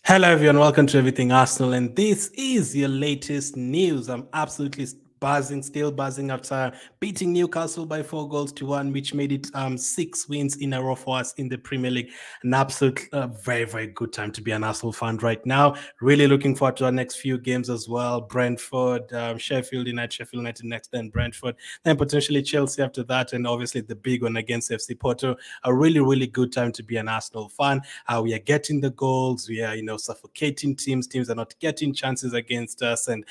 Hello, everyone. Welcome to Everything Arsenal, and this is your latest news. I'm absolutely buzzing, still buzzing after beating Newcastle by 4 goals to 1, which made it 6 wins in a row for us in the Premier League. An absolute, very, very good time to be an Arsenal fan right now. Really looking forward to our next few games as well. Brentford, Sheffield United next, then Brentford, then potentially Chelsea after that, and obviously the big one against FC Porto. A really, really good time to be an Arsenal fan. We are getting the goals. We are, suffocating teams. Teams are not getting chances against us, and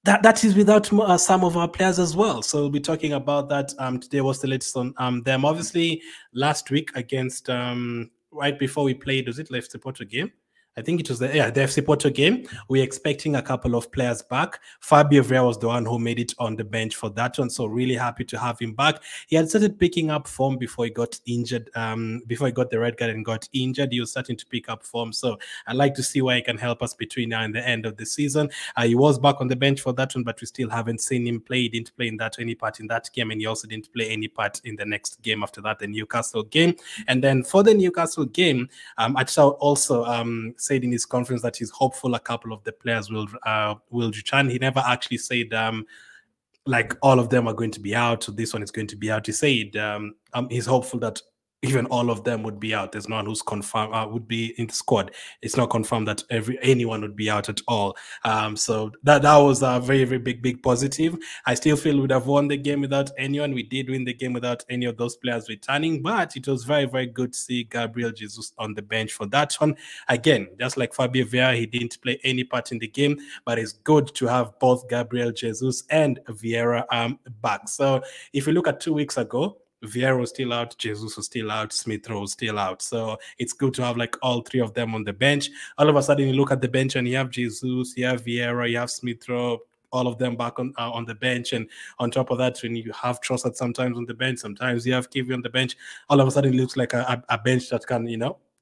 that is without some of our players as well. So we'll be talking about that today. What's the latest on them? Obviously, last week against right before we played, was it FC Porto game? I think it was the FC Porto game. We're expecting a couple of players back. Fabio Vieira was the one who made it on the bench for that one, so really happy to have him back. He had started picking up form before he got injured. Before he got the red card and got injured, he was starting to pick up form. So I'd like to see where he can help us between now and the end of the season. He was back on the bench for that one, but we still haven't seen him play. He didn't play any part in that game, and he also didn't play any part in the next game after that, the Newcastle game. And then for the Newcastle game, Achau also said in his conference that he's hopeful a couple of the players will return. He never actually said like all of them are going to be out, so this one is going to be out. He said he's hopeful that even all of them would be out. There's no one who's confirmed would be in the squad. It's not confirmed that anyone would be out at all. So that was a very, very big positive. I still feel we would have won the game without anyone. We did win the game without any of those players returning, but it was very, very good to see Gabriel Jesus on the bench for that one. Again, just like Fabio Vieira, he didn't play any part in the game, but it's good to have both Gabriel Jesus and Vieira back. So if you look at 2 weeks ago, Vieira was still out, Jesus was still out, Smith Rowe was still out. So it's good to have like all three of them on the bench. All of a sudden, you look at the bench and you have Jesus, you have Vieira, you have Smith Rowe, all of them back on the bench. And on top of that, when you have Trossard sometimes on the bench, sometimes you have Kiwi on the bench, all of a sudden it looks like a bench that can,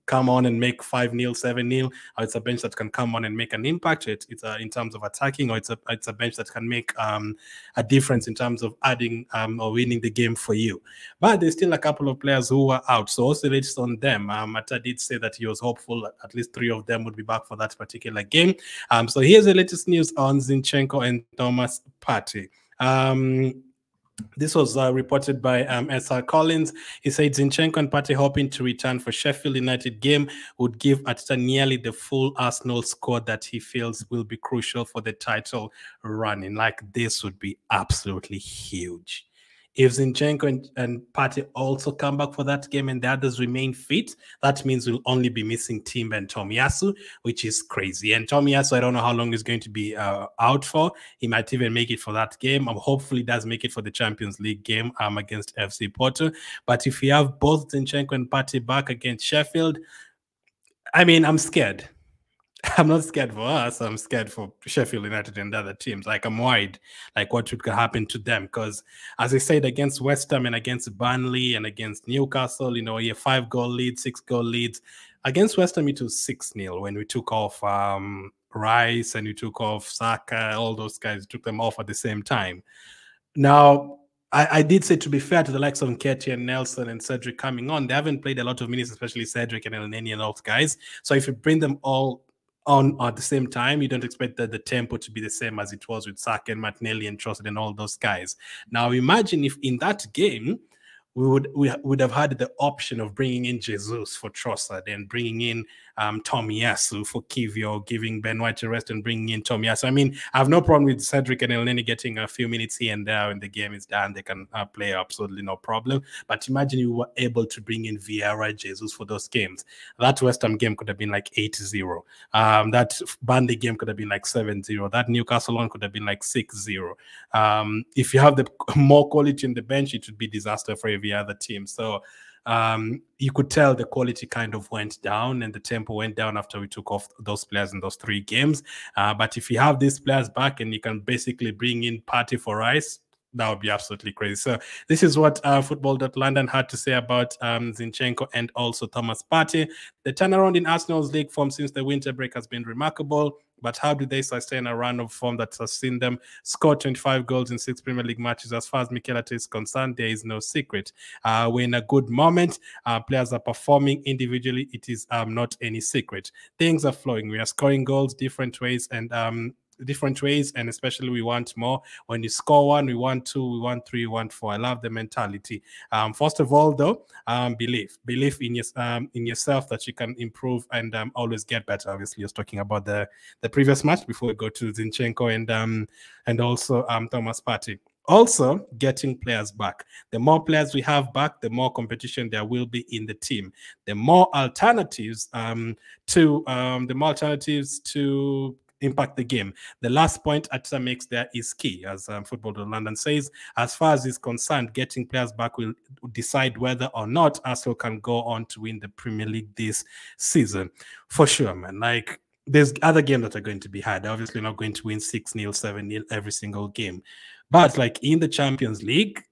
come on and make 5-0, 7-0, or it's a bench that can come on and make an impact. It's in terms of attacking, or it's a bench that can make a difference in terms of adding or winning the game for you. But there's still a couple of players who are out, so also it's on them. Mata did say that he was hopeful that at least 3 of them would be back for that particular game. So here's the latest news on Zinchenko and Thomas Partey. This was reported by SR Collins. He said Zinchenko and Partey hoping to return for Sheffield United game would give Arteta nearly the full Arsenal squad that he feels will be crucial for the title running. Like, this would be absolutely huge. If Zinchenko and Partey also come back for that game and the others remain fit, that means we'll only be missing Timber and Tomiyasu, which is crazy. And Tomiyasu, I don't know how long he's going to be out for. He might even make it for that game. Hopefully does make it for the Champions League game against FC Porto. But if you have both Zinchenko and Partey back against Sheffield, I mean, I'm scared. I'm not scared for us. I'm scared for Sheffield United and other teams. Like, I'm worried, like what could happen to them. Because as I said, against West Ham and against Burnley and against Newcastle, you have 5-goal leads, 6-goal leads. Against West Ham, it was 6-0 when we took off Rice and we took off Saka. All those guys took them off at the same time. Now, I did say, to be fair to the likes of Nketiah and Nelson and Cedric coming on, they haven't played a lot of minutes, especially Cedric and Elneny and those guys. So if you bring them all on at the same time, you don't expect that the tempo to be the same as it was with Saka and Martinelli and Trossard and all those guys. Now, imagine if in that game we would have had the option of bringing in Jesus for Trossard and bringing in Tomiyasu for Kivio, giving Ben White a rest and bringing in Tomiyasu. I mean, I have no problem with Cedric and Elneny getting a few minutes here and there when the game is done. They can play, absolutely no problem. But imagine you were able to bring in Vieira, Jesus for those games. That West Ham game could have been like 8-0. That Burnley game could have been like 7-0. That Newcastle one could have been like 6-0. If you have the more quality in the bench, it would be disaster for every other team. So you could tell the quality kind of went down and the tempo went down after we took off those players in those 3 games. But if you have these players back and you can basically bring in Partey for Rice, That would be absolutely crazy. So this is what Football.London had to say about Zinchenko and also Thomas Partey. The turnaround in Arsenal's league form since the winter break has been remarkable. But how do they sustain a run of form that has seen them score 25 goals in 6 Premier League matches? As far as Mikel Arteta is concerned, there is no secret. We're in a good moment. Players are performing individually. It is not any secret. Things are flowing. We are scoring goals different ways and especially we want more. When you score one, we want two, we want three, we want four. I love the mentality. First of all, though, belief in yourself that you can improve and always get better. Obviously, you're talking about the previous match before we go to Zinchenko and also Thomas Partey. Also, getting players back. The more players we have back, the more competition there will be in the team. The more alternatives to impact the game. The last point Arteta makes there is key, as Football.London says. As far as is concerned, getting players back will decide whether or not Arsenal can go on to win the Premier League this season. For sure, man. Like, there's other games that are going to be hard. They're obviously not going to win 6-0, 7-0 every single game. But like in the Champions League,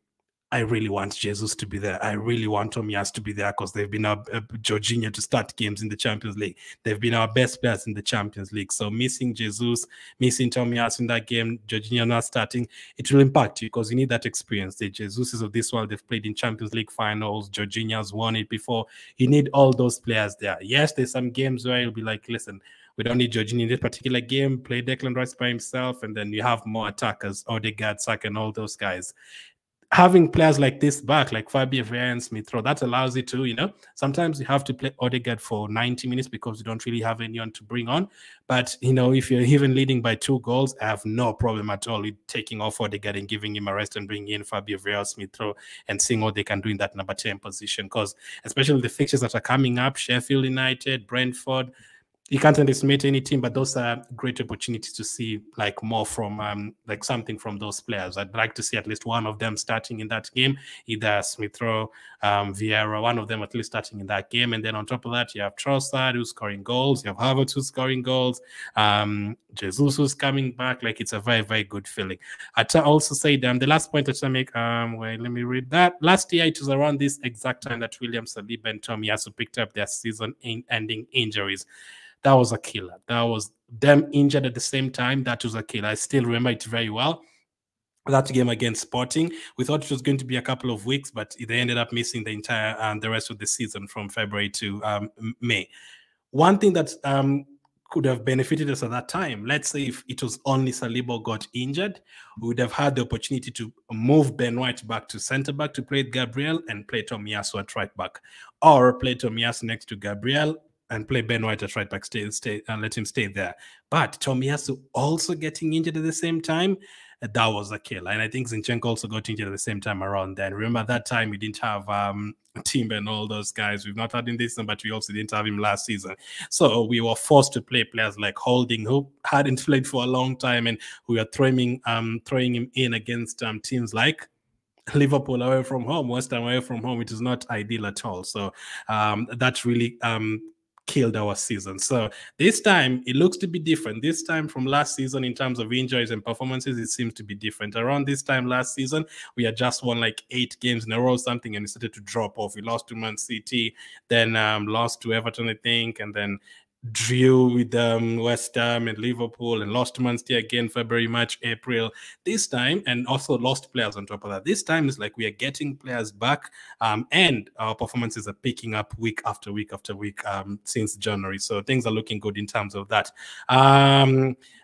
I really want Jesus to be there. I really want Tomias to be there because they've been our Jorginho to start games in the Champions League. They've been our best players in the Champions League. So missing Jesus, missing Tomias in that game, Jorginho not starting, it will impact you because you need that experience. The Jesuses of this world, they've played in Champions League finals. Jorginho's won it before. You need all those players there. Yes, there's some games where you'll be like, listen, we don't need Jorginho in this particular game. Play Declan Rice by himself, and then you have more attackers, Odegaard, Saka, and all those guys. Having players like this back, like Fabio Vieira and Smith Rowe, that allows you to, sometimes you have to play Odegaard for 90 minutes because you don't really have anyone to bring on. But, if you're even leading by 2 goals, I have no problem at all with taking off Odegaard and giving him a rest and bringing in Fabio Vieira, Smith Rowe, and seeing what they can do in that number 10 position. Because especially the fixtures that are coming up, Sheffield United, Brentford, you can't underestimate any team, but those are great opportunities to see like more from like something from those players. I'd like to see at least one of them starting in that game, either Smith Rowe, Vieira, one of them at least starting in that game. And then on top of that, you have Trossard who's scoring goals, you have Havertz who's scoring goals, Jesus who's coming back. Like, it's a very, very good feeling. Arteta also said the last point that I make, let me read that. Last year, it was around this exact time that William Saliba and Tomiyasu picked up their season-ending injuries. That was a killer. That was them injured at the same time. That was a killer. I still remember it very well. That game against Sporting, we thought it was going to be a couple of weeks, but they ended up missing the rest of the season from February to May. One thing that could have benefited us at that time, let's say if it was only Saliba got injured, we would have had the opportunity to move Ben White back to centre-back to play Gabriel and play Tomiyasu at right-back, or play Tomiyasu next to Gabriel and play Ben White at right back, stay and let him stay there. But Tomiyasu also getting injured at the same time, that was a killer. And I think Zinchenko also got injured at the same time around then. Remember that time we didn't have Timber and all those guys. We've not had him this season, but we also didn't have him last season. So we were forced to play players like Holding, who hadn't played for a long time, and we were throwing him in against teams like Liverpool away from home, West Ham away from home. It is not ideal at all. So that really killed our season. So this time it looks to be different. This time from last season, in terms of injuries and performances, it seems to be different. Around this time last season, we had just won like 8 games in a row or something, and it started to drop off. We lost to Man City, then lost to Everton, I think, and then drew with West Ham and Liverpool, and lost to Man City again February, March, April. This time, and also lost players on top of that. This time is like we are getting players back, and our performances are picking up week after week after week since January. So things are looking good in terms of that.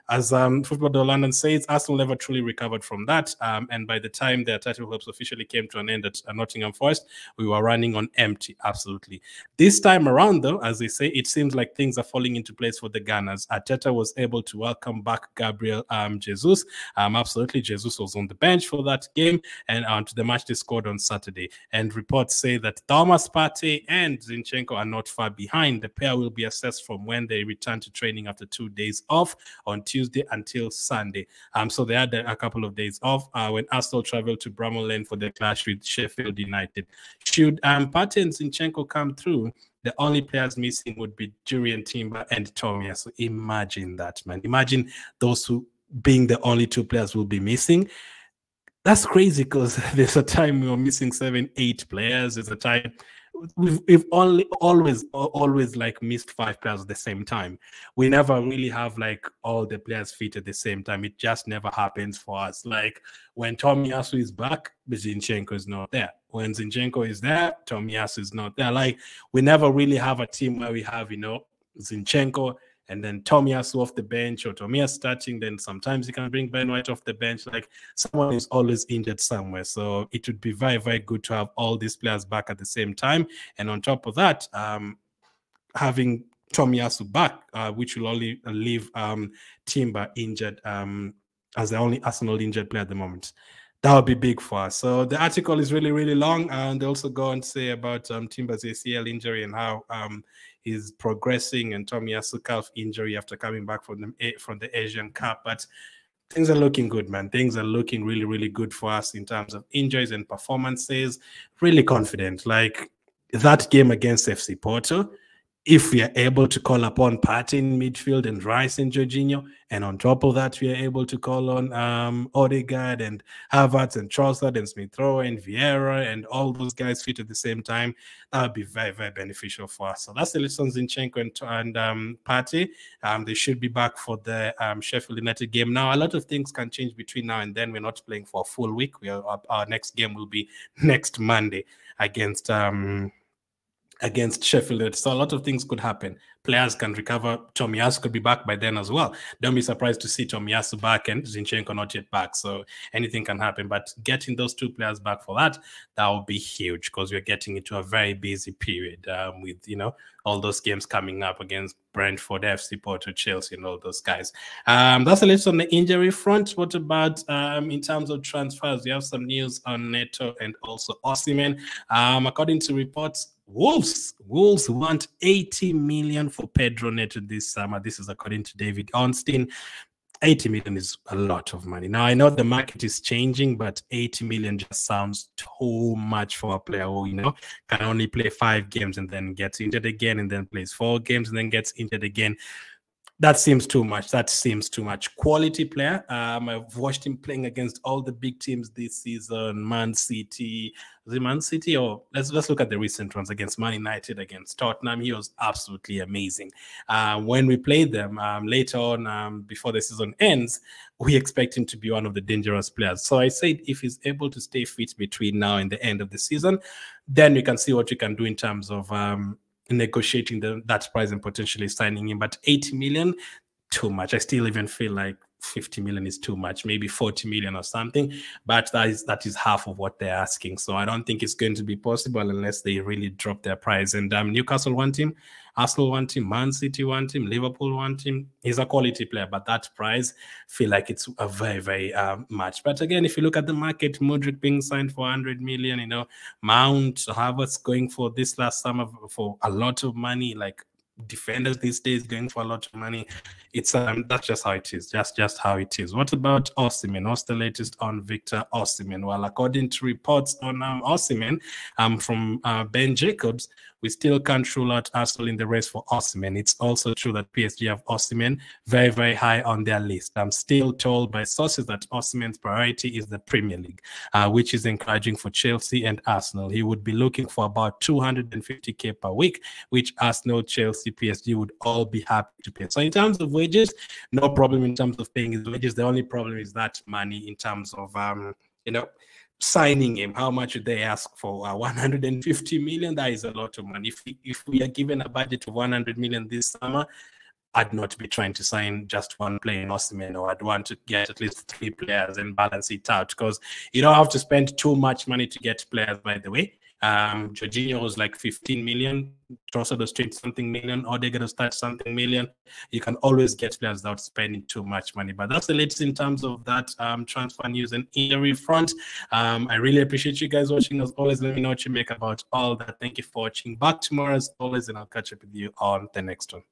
As Football.London says, Arsenal never truly recovered from that. And by the time their title hopes officially came to an end at Nottingham Forest, we were running on empty, absolutely. This time around, though, as they say, it seems like things are falling into place for the Gunners. Arteta was able to welcome back Gabriel Jesus. Absolutely, Jesus was on the bench for that game, and to the match they scored on Saturday. And reports say that Thomas Partey and Zinchenko are not far behind. The pair will be assessed from when they return to training after 2 days off on Tuesday until Sunday. So they had a couple of days off when Arsenal traveled to Bramall Lane for the clash with Sheffield United. Should Partey and Zinchenko come through, the only players missing would be Jurriën Timber and Tomia. So imagine that, man. Imagine those who being the only 2 players will be missing. That's crazy because there's a time we were missing 7, 8 players. There's a time we've only always like missed 5 players at the same time. We never really have like all the players fit at the same time. It just never happens for us. Like when Tomiyasu is back, Zinchenko is not there. When Zinchenko is there, Tomiyasu is not there. Like we never really have a team where we have, Zinchenko and then Tomiyasu off the bench, or Tomiyasu starting. Then sometimes you can bring Ben White off the bench. Like someone is always injured somewhere. So it would be very, very good to have all these players back at the same time. And on top of that, having Tomiyasu back, which will only leave Timber injured as the only Arsenal injured player at the moment. That would be big for us. So the article is really, really long. And they also go on to say about Timber's ACL injury and how he's progressing, and Tomiyasu calf injury after coming back from the Asian Cup. But things are looking good, man. Things are looking really, really good for us in terms of injuries and performances. Really confident. Like that game against FC Porto, if we are able to call upon Partey in midfield and Rice and Jorginho, and on top of that, we are able to call on Odegaard and Havertz and Trossard and Smith-Rowe and Vieira and all those guys fit at the same time, that would be very, very beneficial for us. So that's the list on Zinchenko and Partey. They should be back for the Sheffield United game. Now, a lot of things can change between now and then. We're not playing for a full week. Our next game will be next Monday against Sheffield. So a lot of things could happen. Players can recover. Tomiyasu could be back by then as well. Don't be surprised to see Tomiyasu back and Zinchenko not yet back. So anything can happen. But getting those two players back for that would be huge, because we're getting into a very busy period with, all those games coming up against Brentford, FC Porto, Chelsea, and all those guys. That's the latest on the injury front. What about in terms of transfers? We have some news on Neto and also Osimhen. According to reports, Wolves want 80 million for Pedro Neto this summer. This is according to David Ornstein. 80 million is a lot of money. Now, I know the market is changing, but 80 million just sounds too much for a player who, can only play 5 games and then gets injured again, and then plays 4 games and then gets injured again. That seems too much. That seems too much. Quality player. I've watched him playing against all the big teams this season. Man City. Was it Man City? Or let's look at the recent ones against Man United, against Tottenham. He was absolutely amazing. When we played them later on, before the season ends, we expect him to be one of the dangerous players. So I said if he's able to stay fit between now and the end of the season, then we can see what we can do in terms of negotiating that price and potentially signing him. But 80 million, too much. I still even feel like 50 million is too much, maybe 40 million or something, but that is half of what they're asking. So I don't think it's going to be possible unless they really drop their price. And Newcastle want him, Arsenal want him, Man City want him, Liverpool want him. He's a quality player, but that price, feel like it's a very, very much. But again, if you look at the market, Mudryk being signed for 100 million, Mount, Havertz going for this last summer for a lot of money, like defenders these days going for a lot of money. It's that's just how it is. Just how it is. What about Osimhen? What's the latest on Victor Osimhen? Well, according to reports on Osimhen from Ben Jacobs, we still can't rule out Arsenal in the race for Osimhen. It's also true that PSG have Osimhen very, very high on their list. I'm still told by sources that Osimhen's priority is the Premier League, which is encouraging for Chelsea and Arsenal. He would be looking for about 250k per week, which Arsenal, Chelsea, PSG would all be happy to pay. So in terms of wages, no problem in terms of paying his wages. The only problem is that money in terms of signing him. How much would they ask for? 150 million. That is a lot of money. If we are given a budget of 100 million this summer, I'd not be trying to sign just one player in Osimhen, or I'd want to get at least 3 players and balance it out, because you don't have to spend too much money to get players, by the way. Jorginho was like 15 million, Trossard was 20-something million, Odegaard was 30-something million. You can always get players without spending too much money. But that's the latest in terms of that transfer news and injury front. I really appreciate you guys watching. As always, let me know what you make about all that. Thank you for watching. Back tomorrow as always, and I'll catch up with you on the next one.